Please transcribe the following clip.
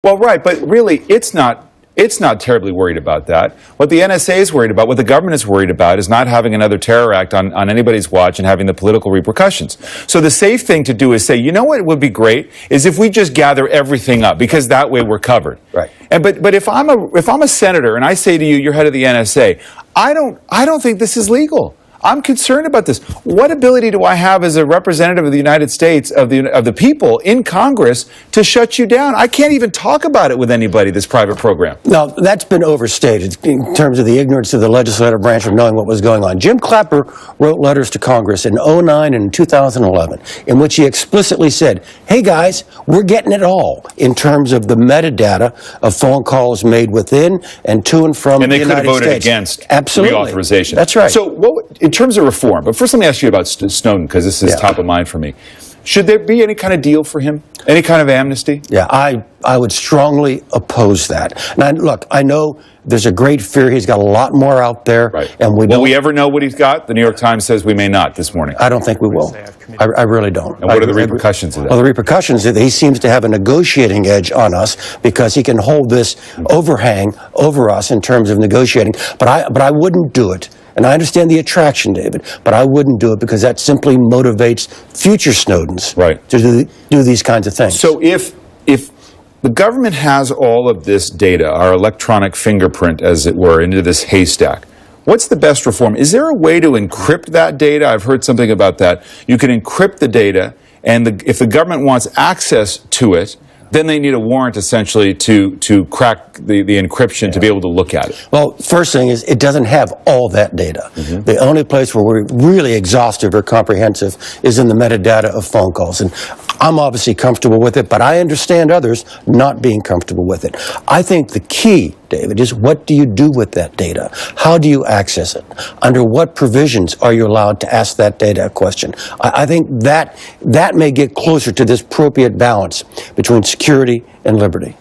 Well, right, but really, it's not terribly worried about that. What the NSA is worried about, what the government is worried about, is not having another terror act on anybody's watch and having the political repercussions. So the safe thing to do is say, you know what would be great is if we just gather everything up, because that way we're covered. Right. And but if I'm a senator and I say to you, you're head of the NSA, I don't think this is legal. I'm concerned about this. What ability do I have as a representative of the United States, of the people in Congress, to shut you down? I can't even talk about it with anybody, this private program. No, that's been overstated in terms of the ignorance of the legislative branch of knowing what was going on. Jim Clapper wrote letters to Congress in 2009 and 2011 in which he explicitly said, hey guys, we're getting it all in terms of the metadata of phone calls made within and to and from the United States. And they could have voted against reauthorization. That's right. So in terms of reform, but first let me ask you about Snowden, because this is top of mind for me. Should there be any kind of deal for him? Any kind of amnesty? Yeah, I would strongly oppose that. And look, I know there's a great fear he's got a lot more out there. Right. And will we ever know what he's got? The New York Times says we may not this morning. I don't think we will. I really don't. And what are the repercussions of that? Well, the repercussions is that he seems to have a negotiating edge on us because he can hold this overhang over us in terms of negotiating. But I wouldn't do it. And I understand the attraction, David, but I wouldn't do it because that simply motivates future Snowdens to do these kinds of things. So if the government has all of this data, our electronic fingerprint, as it were, into this haystack, what's the best reform? Is there a way to encrypt that data? I've heard something about that. You can encrypt the data, and if the government wants access to it, then they need a warrant, essentially, to crack the encryption to be able to look at it. Well, first thing is, it doesn't have all that data. Mm-hmm. The only place where we're really exhaustive or comprehensive is in the metadata of phone calls. And I'm obviously comfortable with it, but I understand others not being comfortable with it. I think the key, David, is what do you do with that data? How do you access it? Under what provisions are you allowed to ask that data a question? I think that may get closer to this appropriate balance between security and liberty.